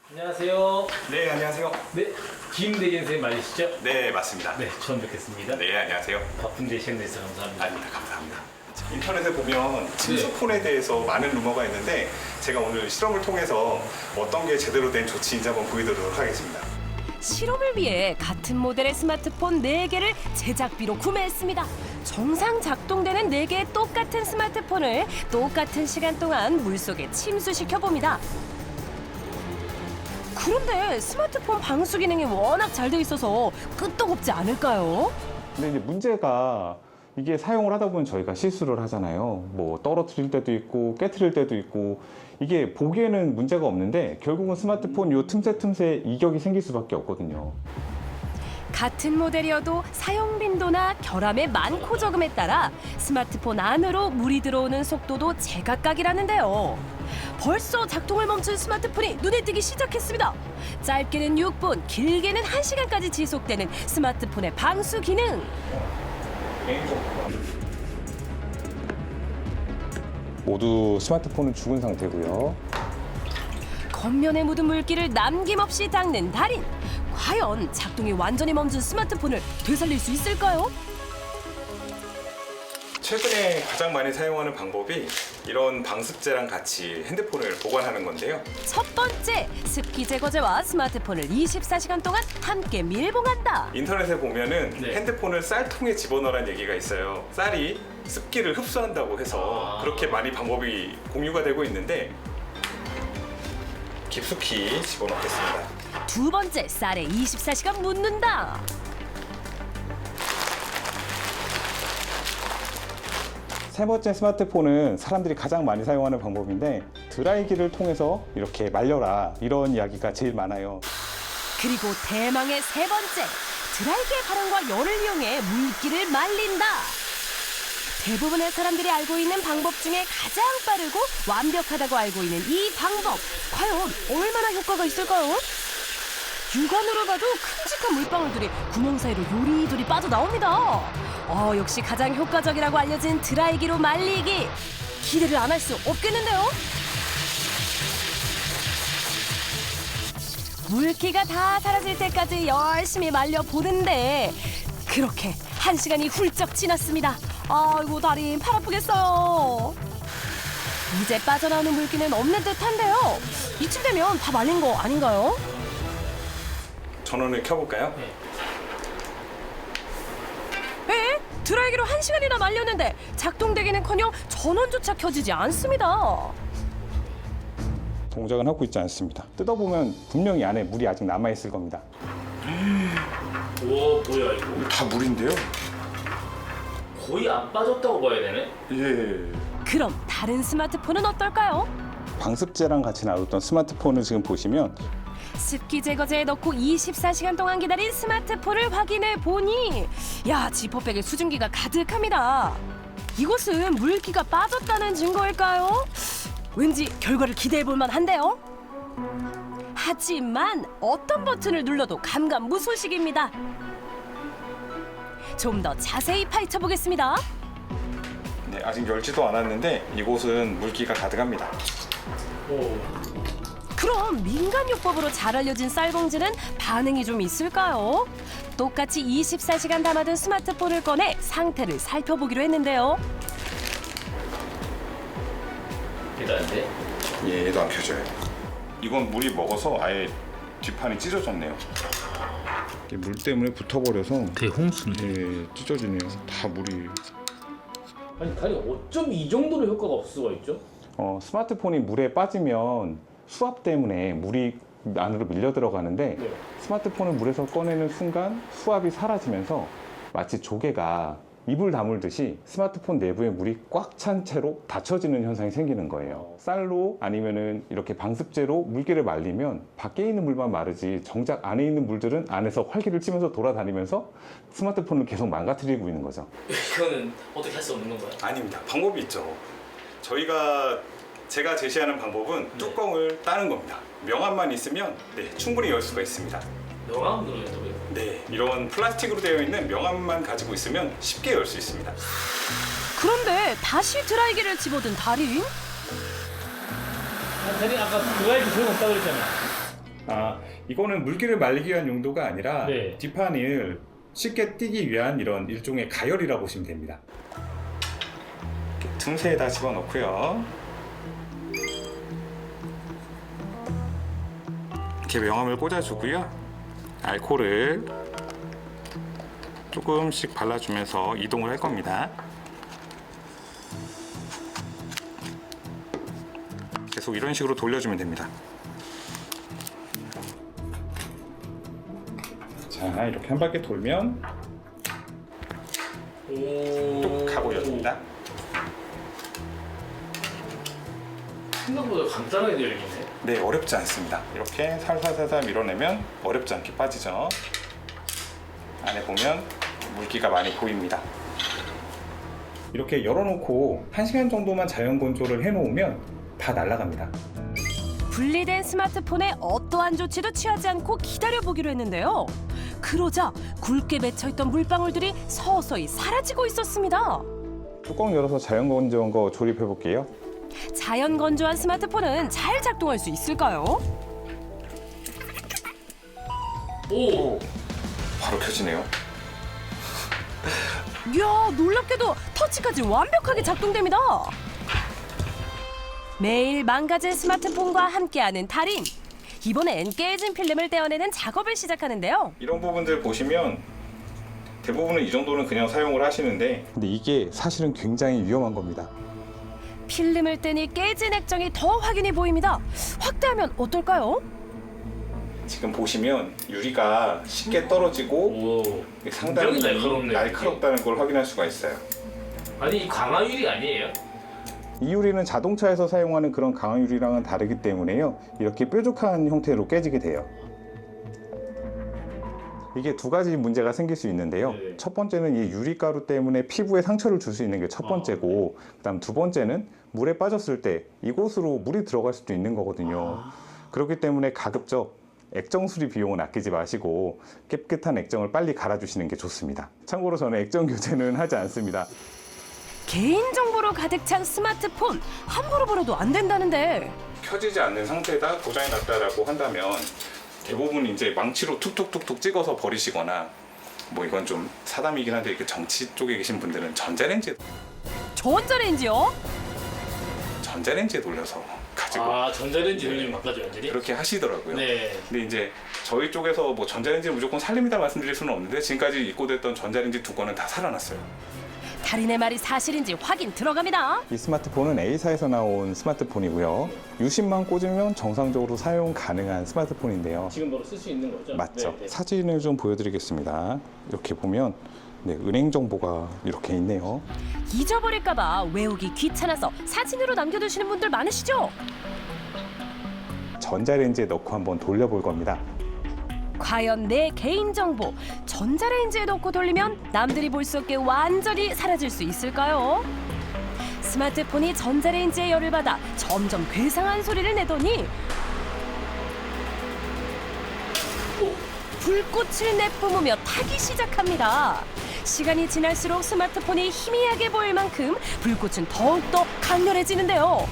안녕하세요. 네, 안녕하세요. 네, 김대gen 선생님 맞으시죠? 네, 맞습니다. 네, 처음 뵙겠습니다. 네, 안녕하세요. 바쁜데 시간 내주셔서 감사합니다. 아닙니다. 감사합니다. 인터넷에 보면 침수폰에 대해서 많은 루머가 있는데 제가 오늘 실험을 통해서 어떤 게 제대로 된 조치인지 한번 보여드리도록 하겠습니다. 실험을 위해 같은 모델의 스마트폰 4개를 제작비로 구매했습니다. 정상 작동되는 4개의 똑같은 스마트폰을 똑같은 시간 동안 물속에 침수시켜 봅니다. 그런데 스마트폰 방수 기능이 워낙 잘 돼 있어서 끄떡없지 않을까요? 근데 이제 문제가 이게 사용을 하다 보면 저희가 실수를 하잖아요. 뭐 떨어뜨릴 때도 있고 깨트릴 때도 있고 이게 보기에는 문제가 없는데 결국은 스마트폰 요 틈새 이격이 생길 수밖에 없거든요. 같은 모델이어도 사용 빈도나 결함의 많고 적음에 따라 스마트폰 안으로 물이 들어오는 속도도 제각각이라는데요. 벌써 작동을 멈춘 스마트폰이 눈에 띄기 시작했습니다. 짧게는 6분, 길게는 1시간까지 지속되는 스마트폰의 방수 기능. 모두 스마트폰은 죽은 상태고요. 겉면에 묻은 물기를 남김없이 닦는 달인. 과연 작동이 완전히 멈춘 스마트폰을 되살릴 수 있을까요? 최근에 가장 많이 사용하는 방법이 이런 방습제랑 같이 핸드폰을 보관하는 건데요. 첫 번째, 습기 제거제와 스마트폰을 24시간 동안 함께 밀봉한다. 인터넷에 보면은 네. 핸드폰을 쌀통에 집어넣으라는 얘기가 있어요. 쌀이 습기를 흡수한다고 해서 그렇게 많이 방법이 공유가 되고 있는데 깊숙이 집어넣겠습니다. 두 번째, 쌀에 24시간 묻는다. 세 번째 스마트폰은 사람들이 가장 많이 사용하는 방법인데 드라이기를 통해서 이렇게 말려라 이런 이야기가 제일 많아요. 그리고 대망의 세 번째, 드라이기의 바람과 열을 이용해 물기를 말린다. 대부분의 사람들이 알고 있는 방법 중에 가장 빠르고 완벽하다고 알고 있는 이 방법, 과연 얼마나 효과가 있을까요? 육안으로 봐도 큼직한 물방울들이 구멍 사이로 요리조리 빠져나옵니다. 역시 가장 효과적이라고 알려진 드라이기로 말리기. 기대를 안 할 수 없겠는데요? 물기가 다 사라질 때까지 열심히 말려보는데 그렇게 1시간이 훌쩍 지났습니다. 아이고 다리 팔 아프겠어요. 이제 빠져나오는 물기는 없는 듯한데요. 이쯤 되면 다 말린 거 아닌가요? 전원을 켜볼까요? 에? 드라이기로 1시간이나 말렸는데 작동되기는커녕 전원조차 켜지지 않습니다. 동작은 하고 있지 않습니다. 뜯어보면 분명히 안에 물이 아직 남아있을 겁니다. 오, 뭐야 이거? 다 물인데요? 거의 안 빠졌다고 봐야 되네. 예. 그럼 다른 스마트폰은 어떨까요? 방습제랑 같이 나왔던 스마트폰을 지금 보시면 습기 제거제에 넣고 24시간 동안 기다린 스마트폰을 확인해 보니 야, 지퍼백에 수증기가 가득합니다. 이것은 물기가 빠졌다는 증거일까요? 왠지 결과를 기대해 볼 만한데요. 하지만 어떤 버튼을 눌러도 감감무소식입니다. 좀 더 자세히 파헤쳐 보겠습니다. 네, 아직 열지도 않았는데 이곳은 물기가 가득합니다. 오, 그럼 민간요법으로 잘 알려진 쌀봉지는 반응이 좀 있을까요? 똑같이 24시간 담아둔 스마트폰을 꺼내 상태를 살펴보기로 했는데요. 얘도 안 돼? 예, 얘도 안 켜져요. 이건 물이 먹어서 아예 뒷판이 찢어졌네요. 물 때문에 붙어버려서 대홍수네. 예, 찢어지네요. 다 물이. 아니 다리 어쩜 이 정도로 효과가 없을 수가 있죠? 스마트폰이 물에 빠지면 수압 때문에 물이 안으로 밀려 들어가는데 네. 스마트폰을 물에서 꺼내는 순간 수압이 사라지면서 마치 조개가 입을 다물듯이 스마트폰 내부에 물이 꽉 찬 채로 닫혀지는 현상이 생기는 거예요. 쌀로 아니면은 이렇게 방습제로 물기를 말리면 밖에 있는 물만 마르지 정작 안에 있는 물들은 안에서 활기를 찌면서 돌아다니면서 스마트폰을 계속 망가뜨리고 있는 거죠. 이거는 어떻게 할 수 없는 건가요? 아닙니다. 방법이 있죠. 제가 제시하는 방법은 뚜껑을 따는 겁니다. 명암만 있으면 네, 충분히 열 수가 있습니다. 명암으로 된다고요? 네, 이런 플라스틱으로 되어 있는 명암만 가지고 있으면 쉽게 열 수 있습니다. 그런데 다시 드라이기를 집어든 달인? 대리 아까 드라이브 소용 없다고 그랬잖아. 이거는 물기를 말리기 위한 용도가 아니라 네. 뒷판을 쉽게 띄기 위한 이런 일종의 가열이라고 보시면 됩니다. 이렇게 틈새에다 집어넣고요. 이렇게 명암을 꽂아주고요. 알코올을 조금씩 발라주면서 이동을 할 겁니다. 계속 이런 식으로 돌려주면 됩니다. 자, 이렇게 한 바퀴 돌면 뚝 하고 열립니다. 생각보다 간단하게 열리네. 네, 어렵지 않습니다. 이렇게 살살살살 밀어내면 어렵지 않게 빠지죠. 안에 보면 물기가 많이 보입니다. 이렇게 열어놓고 1시간 정도만 자연 건조를 해놓으면 다 날아갑니다. 분리된 스마트폰에 어떠한 조치도 취하지 않고 기다려보기로 했는데요. 그러자 굵게 맺혀있던 물방울들이 서서히 사라지고 있었습니다. 뚜껑 열어서 자연 건조한 거 조립해 볼게요. 자연 건조한 스마트폰은 잘 작동할 수 있을까요? 오! 바로 켜지네요. 이야, 놀랍게도 터치까지 완벽하게 작동됩니다. 매일 망가진 스마트폰과 함께하는 달인. 이번엔 깨진 필름을 떼어내는 작업을 시작하는데요. 이런 부분들 보시면 대부분은 이 정도는 그냥 사용을 하시는데 근데 이게 사실은 굉장히 위험한 겁니다. 필름을 떼니 깨진 액정이 더 확연히 보입니다. 확대하면 어떨까요? 지금 보시면 유리가 쉽게 떨어지고 오. 상당히 굉장히 날카롭네요. 날카롭다는 걸 확인할 수가 있어요. 아니 이 강화유리 아니에요? 이 유리는 자동차에서 사용하는 그런 강화 유리랑은 다르기 때문에요. 이렇게 뾰족한 형태로 깨지게 돼요. 이게 두 가지 문제가 생길 수 있는데요. 네네. 첫 번째는 이 유리가루 때문에 피부에 상처를 줄 수 있는 게 첫 번째고, 그다음 두 번째는 물에 빠졌을 때 이곳으로 물이 들어갈 수도 있는 거거든요. 그렇기 때문에 가급적 액정 수리 비용은 아끼지 마시고 깨끗한 액정을 빨리 갈아주시는 게 좋습니다. 참고로 저는 액정 교체는 하지 않습니다. 개인정보로 가득 찬 스마트폰 함부로 버려도 안 된다는데 켜지지 않는 상태에다 고장이 났다라고 한다면 대부분 이제 망치로 툭툭툭툭 찍어서 버리시거나, 뭐 이건 좀 사담이긴 한데 이렇게 정치 쪽에 계신 분들은 전자레인지에 돌려서 가지고 아 전자레인지를 좀 바꿔줘 완전히? 그렇게 하시더라고요. 네. 근데 이제 저희 쪽에서 뭐 전자레인지 무조건 살립니다 말씀드릴 수는 없는데 지금까지 입고됐던 전자레인지 두 건은 다 살아났어요. 달인의 말이 사실인지 확인 들어갑니다. 이 스마트폰은 A사에서 나온 스마트폰이고요. 유심만 꽂으면 정상적으로 사용 가능한 스마트폰인데요. 지금 바로 쓸 수 있는 거죠? 맞죠? 네, 네. 사진을 좀 보여드리겠습니다. 이렇게 보면 은행 정보가 이렇게 있네요. 잊어버릴까봐 외우기 귀찮아서 사진으로 남겨두시는 분들 많으시죠? 전자레인지에 넣고 한번 돌려볼 겁니다. 과연 내 개인정보 전자레인지에 넣고 돌리면 남들이 볼 수 없게 완전히 사라질 수 있을까요? 스마트폰이 전자레인지에 열을 받아 점점 괴상한 소리를 내더니 불꽃을 내뿜으며 타기 시작합니다. 시간이 지날수록 스마트폰이 희미하게 보일 만큼 불꽃은 더욱더 강렬해지는데요.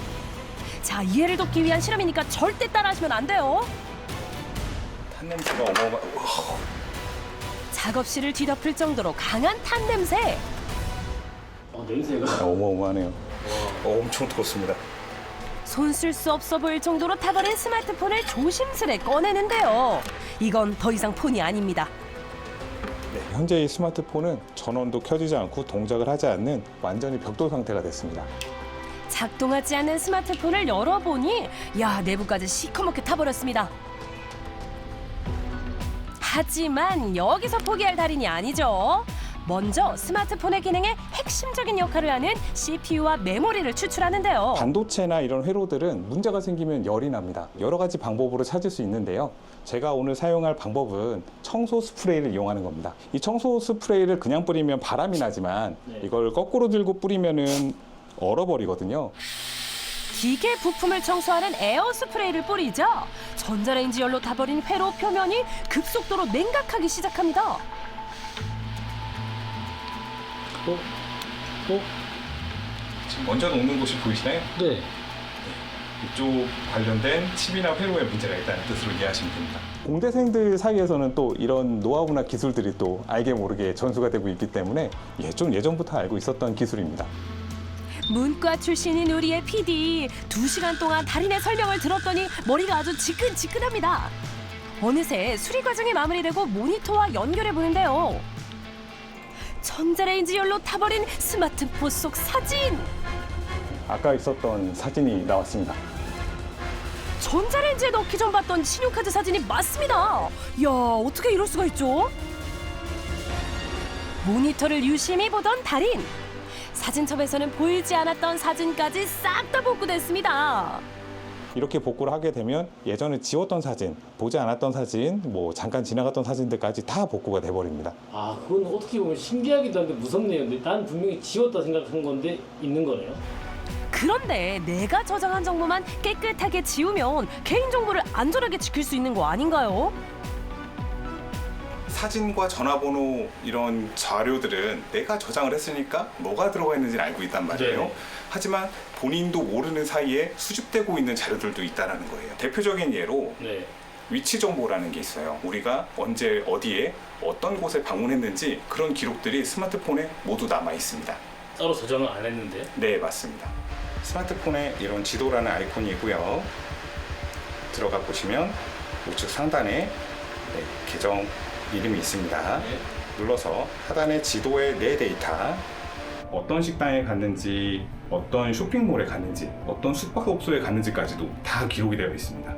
자, 이해를 돕기 위한 실험이니까 절대 따라하시면 안 돼요. 탄 냄새가 어마어마. 작업실을 뒤덮을 정도로 강한 탄 냄새. 냄새가. 어마어마하네요. 엄청 뜨겁습니다. 손 쓸 수 없어 보일 정도로 타버린 스마트폰을 조심스레 꺼내는데요. 이건 더 이상 폰이 아닙니다. 현재 이 스마트폰은 전원도 켜지지 않고 동작을 하지 않는 완전히 벽돌 상태가 됐습니다. 작동하지 않는 스마트폰을 열어보니 야, 내부까지 시커멓게 타버렸습니다. 하지만 여기서 포기할 달인이 아니죠. 먼저 스마트폰의 기능에 핵심적인 역할을 하는 CPU와 메모리를 추출하는데요. 반도체나 이런 회로들은 문제가 생기면 열이 납니다. 여러 가지 방법으로 찾을 수 있는데요. 제가 오늘 사용할 방법은 청소 스프레이를 이용하는 겁니다. 이 청소 스프레이를 그냥 뿌리면 바람이 나지만 이걸 거꾸로 들고 뿌리면은 얼어버리거든요. 기계 부품을 청소하는 에어 스프레이를 뿌리자 전자레인지 열로 타버린 회로 표면이 급속도로 냉각하기 시작합니다. 지금 먼저 녹는 곳이 보이시나요? 네. 이쪽 관련된 칩이나 회로에 문제가 있다는 뜻으로 이해하시면 됩니다. 공대생들 사이에서는 또 이런 노하우나 기술들이 또 알게 모르게 전수가 되고 있기 때문에 좀 예전부터 알고 있었던 기술입니다. 문과 출신인 우리의 PD 2시간 동안 달인의 설명을 들었더니 머리가 아주 지끈지끈합니다. 어느새 수리 과정이 마무리되고 모니터와 연결해 보는데요. 전자레인지 열로 타버린 스마트폰 속 사진. 아까 있었던 사진이 나왔습니다. 전자레인지에 넣기 전 봤던 신용카드 사진이 맞습니다. 이야, 어떻게 이럴 수가 있죠? 모니터를 유심히 보던 달인. 사진첩에서는 보이지 않았던 사진까지 싹 다 복구됐습니다. 이렇게 복구를 하게 되면 예전에 지웠던 사진, 보지 않았던 사진, 뭐 잠깐 지나갔던 사진들까지 다 복구가 돼버립니다. 아, 그건 어떻게 보면 신기하기도 한데 무섭네요. 근데 난 분명히 지웠다 생각한 건데 있는 거네요. 그런데 내가 저장한 정보만 깨끗하게 지우면 개인정보를 안전하게 지킬 수 있는 거 아닌가요? 사진과 전화번호 이런 자료들은 내가 저장을 했으니까 뭐가 들어가 있는지는 알고 있단 말이에요. 네. 하지만 본인도 모르는 사이에 수집되고 있는 자료들도 있다는 거예요. 대표적인 예로 네. 위치 정보라는 게 있어요. 우리가 언제 어디에 어떤 곳에 방문했는지 그런 기록들이 스마트폰에 모두 남아 있습니다. 따로 저장을 안 했는데. 네, 맞습니다. 스마트폰에 이런 지도라는 아이콘이 있고요. 들어가 보시면 우측 상단에 계정 이름이 있습니다. 네. 눌러서 하단에 지도의 내 데이터, 어떤 식당에 갔는지, 어떤 쇼핑몰에 갔는지, 어떤 숙박업소에 갔는지까지도 다 기록이 되어 있습니다.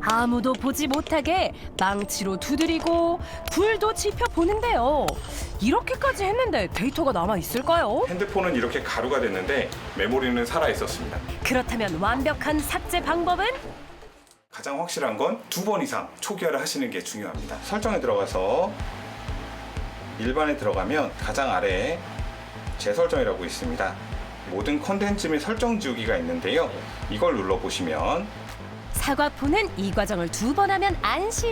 아무도 보지 못하게 망치로 두드리고 불도 지펴보는데요. 이렇게까지 했는데 데이터가 남아있을까요? 핸드폰은 이렇게 가루가 됐는데 메모리는 살아 있었습니다. 그렇다면 완벽한 삭제 방법은? 가장 확실한 건 2번 이상 초기화를 하시는 게 중요합니다. 설정에 들어가서 일반에 들어가면 가장 아래에 재설정이라고 있습니다. 모든 컨텐츠 및 설정 지우기가 있는데요. 이걸 눌러보시면 사과폰은 이 과정을 2번 하면 안심.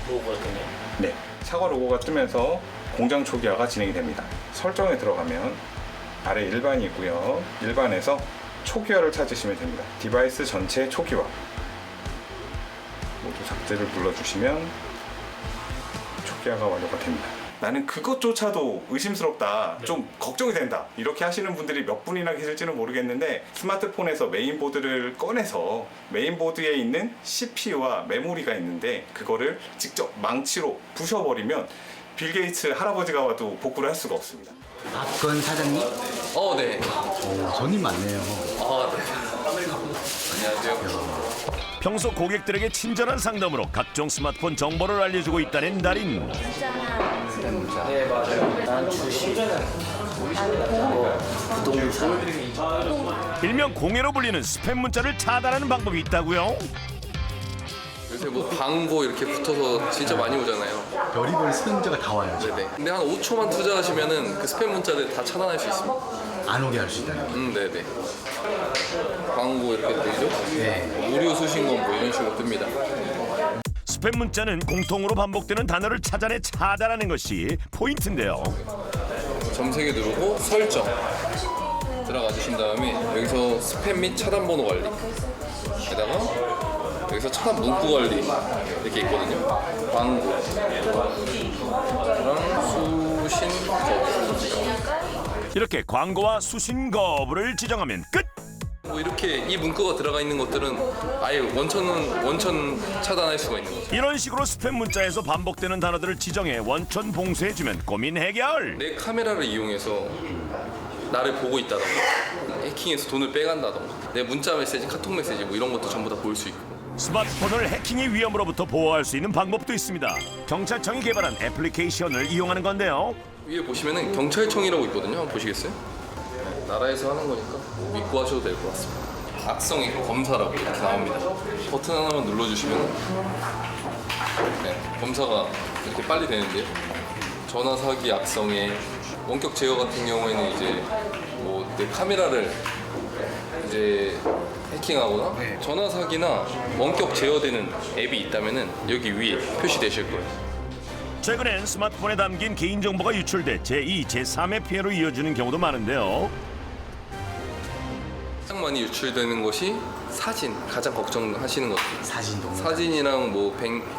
로고가 뜨네. 네, 사과 로고가 뜨면서 공장 초기화가 진행이 됩니다. 설정에 들어가면 아래 일반이 있고요. 일반에서 초기화를 찾으시면 됩니다. 디바이스 전체 초기화. 모두 삭제를 눌러주시면 초기화가 완료가 됩니다. 나는 그것조차도 의심스럽다, 좀 걱정이 된다, 이렇게 하시는 분들이 몇 분이나 계실지는 모르겠는데 스마트폰에서 메인보드를 꺼내서 메인보드에 있는 CPU와 메모리가 있는데 그거를 직접 망치로 부셔버리면 빌 게이츠 할아버지가 와도 복구를 할 수가 없습니다. 박건 사장님? 네. 손님 많네요. 안녕하세요. 평소 고객들에게 친절한 상담으로 각종 스마트폰 정보를 알려주고 있다는 달인. 네, 맞아요. 난 주식, 부동산. 일명 공해로 불리는 스팸 문자를 차단하는 방법이 있다고요? 요새 뭐 광고 이렇게 붙어서 진짜 많이 오잖아요. 별의별 스팸 문자가 다 와요. 네네. 근데 한 5초만 투자하시면은 그 스팸 문자들 다 차단할 수 있습니다. 안 오게 할 수 있다는 거. 네네. 광고 이렇게 뜨죠? 네. 무료 수신권 뭐 이런 식으로 뜹니다. 스팸 문자는 공통으로 반복되는 단어를 찾아내 차단하는 것이 포인트인데요. 점세개 누르고 설정 들어가 주신 다음에 여기서 스팸 및 차단 번호 관리, 게다가 여기서 차단 문구 관리 이렇게 있거든요. 광고, 수신 거부. 이렇게 광고와 수신 거부를 지정하면 끝! 뭐 이렇게 이 문구가 들어가 있는 것들은 아예 원천 차단할 수가 있는 거죠. 이런 식으로 스팸 문자에서 반복되는 단어들을 지정해 원천 봉쇄해주면 고민 해결! 내 카메라를 이용해서 나를 보고 있다던가 해킹해서 돈을 빼간다던가 내 문자 메시지, 카톡 메시지 뭐 이런 것도 전부 다 볼 수 있고. 스마트폰을 해킹의 위험으로부터 보호할 수 있는 방법도 있습니다. 경찰청이 개발한 애플리케이션을 이용하는 건데요. 위에 보시면은 경찰청이라고 있거든요. 한번 보시겠어요? 나라에서 하는 거니까 믿고 하셔도 될 것 같습니다. 악성의 검사라고 이렇게 나옵니다. 버튼 하나만 눌러주시면 검사가 이렇게 빨리 되는데요. 전화 사기 악성의 원격 제어 같은 경우에는 이제 뭐 내 카메라를 이제 해킹하거나 전화 사기나 원격 제어되는 앱이 있다면은 여기 위에 표시되실 거예요. 최근엔 스마트폰에 담긴 개인정보가 유출돼 제2, 제3의 피해로 이어지는 경우도 많은데요. 가장 많이 유출되는 것이 사진, 가장 걱정하시는 것들. 사진 동영상. 사진이랑 뭐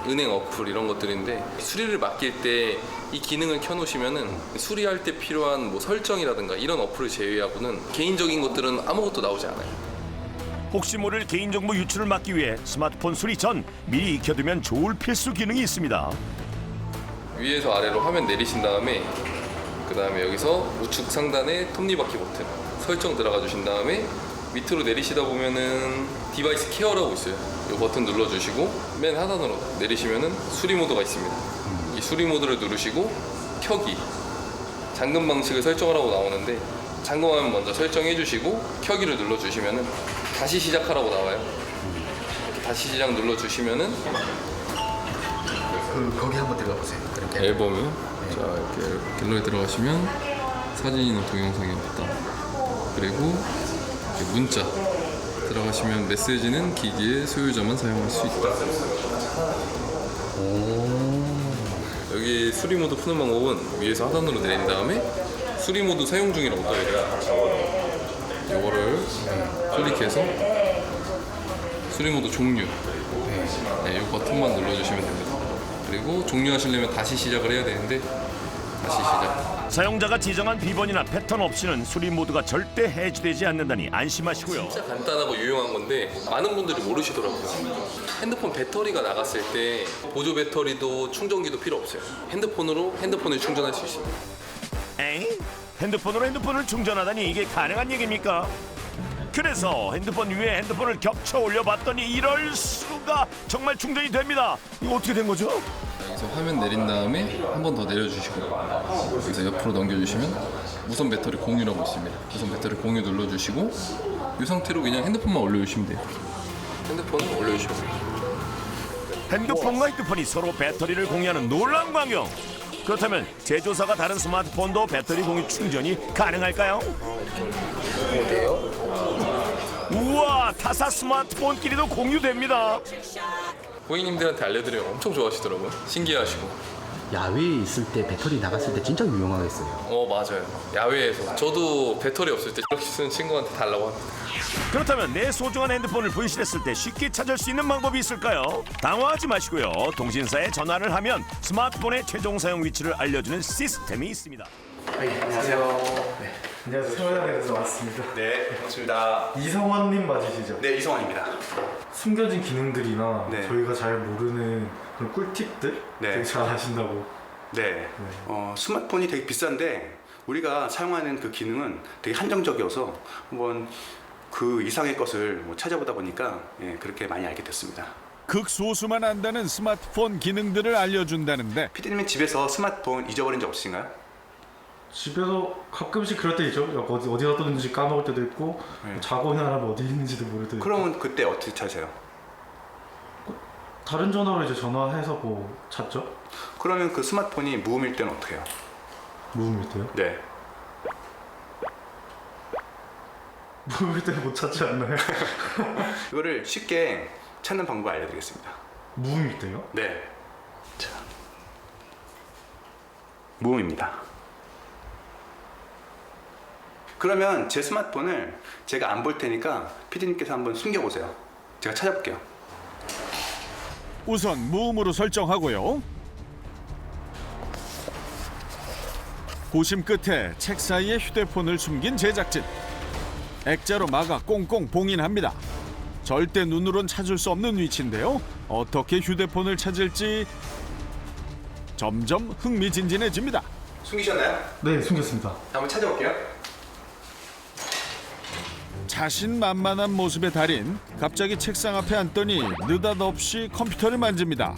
은행 어플 이런 것들인데 수리를 맡길 때 이 기능을 켜놓으시면은 수리할 때 필요한 뭐 설정이라든가 이런 어플을 제외하고는 개인적인 것들은 아무것도 나오지 않아요. 혹시 모를 개인정보 유출을 막기 위해 스마트폰 수리 전 미리 익혀두면 좋을 필수 기능이 있습니다. 위에서 아래로 화면 내리신 다음에 그 다음에 여기서 우측 상단에 톱니바퀴 버튼 설정 들어가 주신 다음에 밑으로 내리시다 보면은 디바이스 케어라고 있어요. 이 버튼 눌러주시고 맨 하단으로 내리시면은 수리 모드가 있습니다. 이 수리 모드를 누르시고 켜기 잠금 방식을 설정하라고 나오는데 잠금하면 먼저 설정해 주시고 켜기를 눌러주시면은 다시 시작하라고 나와요. 이렇게 다시 시작 눌러주시면은 거기 한번 들어가 보세요. 그렇게. 앨범이요? 자 이렇게 갤러리 들어가시면 사진이나 동영상이 없다. 그리고 이렇게 문자 들어가시면 메시지는 기기의 소유자만 사용할 수 있다. 여기 수리 모드 푸는 방법은 위에서 하단으로 내린 다음에 수리 모드 사용 중이라고 떠야 돼요. 이거를 클릭해서 수리 모드 종료. 네, 이 버튼만 눌러주시면 됩니다. 그리고 종료하시려면 다시 시작을 해야 되는데 다시 시작. 사용자가 지정한 비번이나 패턴 없이는 수리 모드가 절대 해지되지 않는다니 안심하시고요. 진짜 간단하고 유용한 건데 많은 분들이 모르시더라고요. 핸드폰 배터리가 나갔을 때 보조 배터리도 충전기도 필요 없어요. 핸드폰을 충전할 수 있습니다. 에이? 핸드폰으로 핸드폰을 충전하다니 이게 가능한 얘기입니까? 그래서 핸드폰 위에 핸드폰을 겹쳐 올려봤더니 이럴 수가 정말 충전이 됩니다. 이거 어떻게 된 거죠? 여기서 화면 내린 다음에 한 번 더 내려주시고 여기서 옆으로 넘겨주시면 무선 배터리 공유라고 있습니다. 무선 배터리 공유 눌러주시고 이 상태로 그냥 핸드폰만 올려주시면 돼요. 핸드폰을 올려주시면 돼요. 핸드폰과 핸드폰이 서로 배터리를 공유하는 놀라운 광경. 그렇다면 제조사가 다른 스마트폰도 배터리 공유 충전이 가능할까요? 우와, 타사 스마트폰끼리도 공유됩니다. 고객님들한테 알려드리면 엄청 좋아하시더라고요. 신기해하시고. 야외에 있을 때 배터리 나갔을 때 진짜 유용하겠어요. 맞아요. 야외에서 저도 배터리 없을 때 이렇게 쓰는 친구한테 달라고 합니다. 그렇다면 내 소중한 핸드폰을 분실했을 때 쉽게 찾을 수 있는 방법이 있을까요? 당황하지 마시고요. 통신사에 전화를 하면 스마트폰의 최종 사용 위치를 알려주는 시스템이 있습니다. 안녕하세요. 서울역에서 왔습니다. 네, 반갑습니다. 이성원님 맞으시죠? 네, 이성환입니다. 숨겨진 기능들이나 네. 저희가 잘 모르는 그런 꿀팁들 네. 되게 잘 아신다고. 네. 스마트폰이 되게 비싼데 우리가 사용하는 그 기능은 되게 한정적이어서 한번 그 이상의 것을 찾아보다 보니까 그렇게 많이 알게 됐습니다. 극소수만 안다는 스마트폰 기능들을 알려준다는데 피디님은 집에서 스마트폰 잊어버린 적 없으신가요? 집에서 가끔씩 그럴 때 있죠. 어디다 뒀는지 까먹을 때도 있고 네. 자고 일어나면 어디 있는지도 모를 때도 있고. 그러면 그때 어떻게 찾으세요? 다른 전화로 이제 전화해서 뭐 찾죠? 그러면 그 스마트폰이 무음일 때는 어떻게 해요? 무음일 때요? 네. 무음일 때는 못 찾지 않나요? 이거를 쉽게 찾는 방법을 알려드리겠습니다. 무음일 때요? 네. 자, 무음입니다. 그러면 제 스마트폰을 제가 안 볼 테니까 피디님께서 한번 숨겨보세요. 제가 찾아볼게요. 우선 무음으로 설정하고요. 고심 끝에 책 사이에 휴대폰을 숨긴 제작진. 액자로 막아 꽁꽁 봉인합니다. 절대 눈으론 찾을 수 없는 위치인데요. 어떻게 휴대폰을 찾을지 점점 흥미진진해집니다. 숨기셨나요? 네, 숨겼습니다. 한번 찾아볼게요. 자신만만한 모습의 달인, 갑자기 책상 앞에 앉더니 느닷없이 컴퓨터를 만집니다.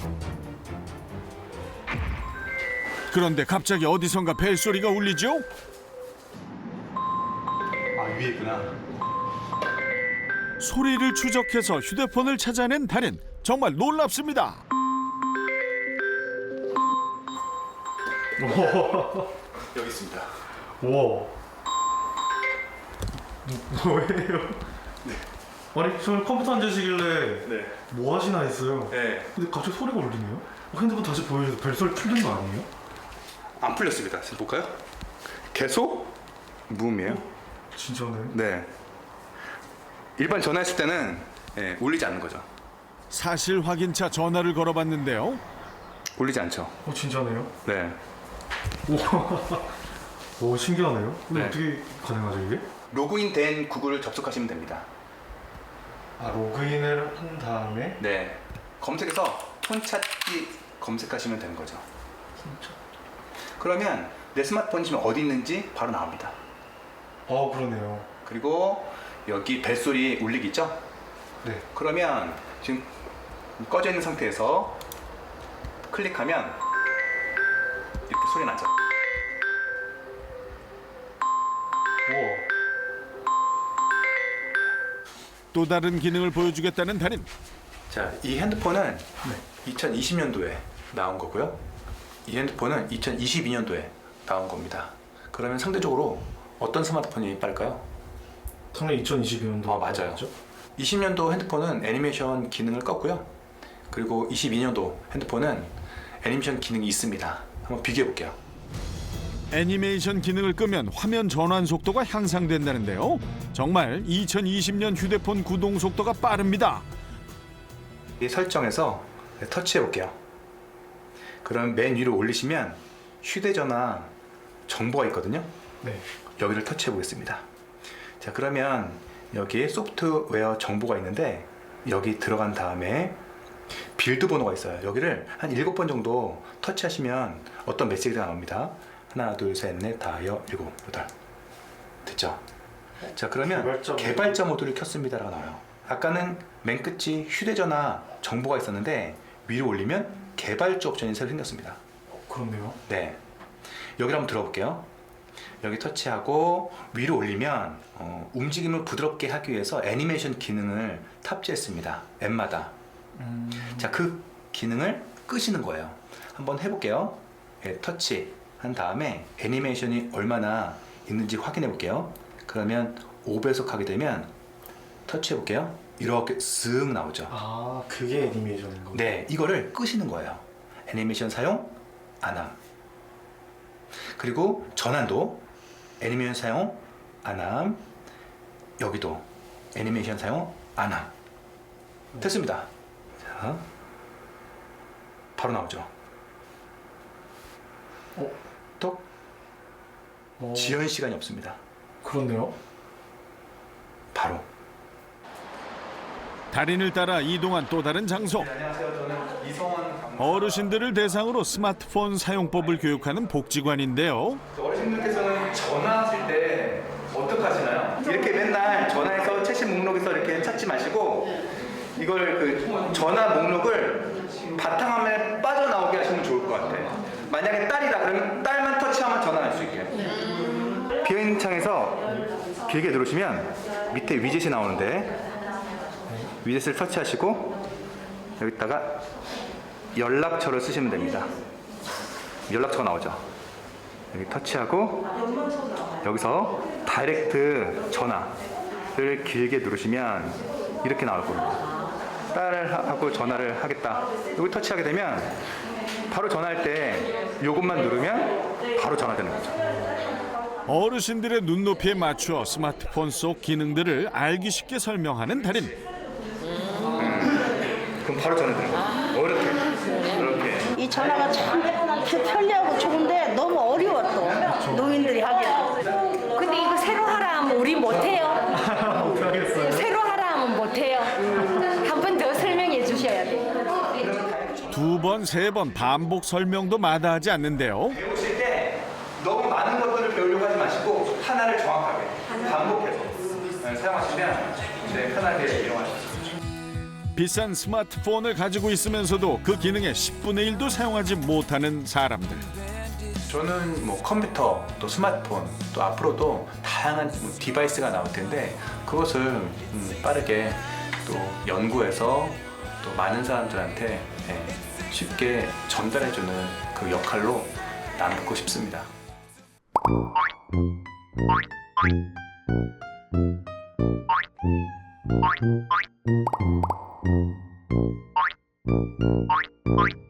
그런데 갑자기 어디선가 벨소리가 울리죠? 아, 위에 있구나. 소리를 추적해서 휴대폰을 찾아낸 달인, 정말 놀랍습니다. 여기 있습니다. 우와. 뭐예요? 네. 아니 저는 컴퓨터 앉으시길래 네. 뭐 하시나 했어요. 네. 근데 갑자기 소리가 울리네요. 핸드폰 다시 보여줘서 벨소리 풀린 거 아니에요? 안 풀렸습니다. 지금 볼까요? 계속 무음이에요. 진짜네. 네. 일반 전화했을 때는 울리지 않는 거죠. 사실 확인차 전화를 걸어봤는데요. 울리지 않죠. 진짜네요? 네. 오 신기하네요. 근데 네. 어떻게 가능하죠 이게? 로그인된 구글을 접속하시면 됩니다. 아 로그인을 한 다음에 네. 검색해서 폰 찾기 검색하시면 되는 거죠. 그러면 내 스마트폰이 지금 어디 있는지 바로 나옵니다. 그러네요. 그리고 여기 벨소리 울리기 있죠? 네. 그러면 지금 꺼져 있는 상태에서 클릭하면 이렇게 소리 나죠? 우와. 또 다른 기능을 보여주겠다는 달인. 자, 이 핸드폰은 2020년도에 나온 거고요. 이 핸드폰은 2022년도에 나온 겁니다. 그러면 상대적으로 어떤 스마트폰이 빠를까요? 당연히 2022년도. 맞아요. 20년도 핸드폰은 애니메이션 기능을 껐고요. 그리고 22년도 핸드폰은 애니메이션 기능이 있습니다. 한번 비교해 볼게요. 애니메이션 기능을 끄면 화면 전환 속도가 향상된다는데요. 정말 2020년 휴대폰 구동 속도가 빠릅니다. 이 설정에서 터치해 볼게요. 그럼 맨 위로 올리시면 휴대전화 정보가 있거든요. 네. 여기를 터치해 보겠습니다. 자, 그러면 여기에 소프트웨어 정보가 있는데 여기 들어간 다음에 빌드 번호가 있어요. 여기를 한 7번 정도 터치하시면 어떤 메시지가 나옵니다. 하나, 둘, 셋, 넷, 다, 여, 일곱, 여덟. 됐죠? 자, 그러면 개발자 모드를 켰습니다라고 나와요. 아까는 맨 끝이 휴대전화 정보가 있었는데 위로 올리면 개발자 옵션이 새로 생겼습니다. 그렇네요. 네. 여기를 한번 들어볼게요. 여기 터치하고 위로 올리면 움직임을 부드럽게 하기 위해서 애니메이션 기능을 탑재했습니다. 앱마다. 자, 그 기능을 끄시는 거예요. 한번 해볼게요. 예, 터치 한 다음에 애니메이션이 얼마나 있는지 확인해 볼게요. 그러면 5배속 하게 되면 터치해 볼게요. 이렇게 쓱 나오죠. 아 그게 애니메이션인 거예요? 네, 이거를 끄시는 거예요. 애니메이션 사용 안함. 그리고 전환도 애니메이션 사용 안함. 여기도 애니메이션 사용 안함. 됐습니다. 자, 바로 나오죠. 또 지연 시간이 없습니다. 그렇네요. 바로. 달인을 따라 이동한 또 다른 장소. 안녕하세요. 저는 이성원 어르신들을 대상으로 스마트폰 사용법을 교육하는 복지관인데요. 어르신들께서는 전화하실 때 어떻게 하시나요? 이렇게 맨날 전화해서 최신 목록에서 이렇게 찾지 마시고 이걸 그 전화 목록을 바탕화면에 빠져나오게 하시면 좋을 것 같아요. 만약에 딸이다 그러면 딸만 터치하면 전화할 수 있게. 비어있는 창에서 길게 누르시면 밑에 위젯이 나오는데 위젯을 터치하시고 여기다가 연락처를 쓰시면 됩니다. 연락처가 나오죠. 여기 터치하고 여기서 다이렉트 전화를 길게 누르시면 이렇게 나올 겁니다. 딸하고 전화를 하겠다. 여기 터치하게 되면 바로 전화할 때 요것만 누르면 바로 전화되는 거죠. 어르신들의 눈높이에 맞추어 스마트폰 속 기능들을 알기 쉽게 설명하는 달인. 그럼 바로 전화되는 거죠. 이렇게. 이 전화가 참 편리하고 좋은데 너무 어려워 또 노인들이 하기는. 근데 이거 새로 하라 하면 우리 못해요. 새로 하라 하면 못해요. 한 번 더 설명해 주셔야 돼요. 2번, 3번 반복 설명도 마다하지 않는데요. 배우실 때 너무 많은 것들을 배우려고 하지 마시고 하나를 정확하게 반복해서 사용하시면 편하게 이용하실 수 있습니다. 비싼 스마트폰을 가지고 있으면서도 그 기능의 10분의 1도 사용하지 못하는 사람들. 저는 뭐 컴퓨터 또 스마트폰 또 앞으로도 다양한 디바이스가 나올 텐데 그것을 빠르게 또 연구해서 또 많은 사람들한테 쉽게 전달해주는 그 역할로 남고 싶습니다. Thank you.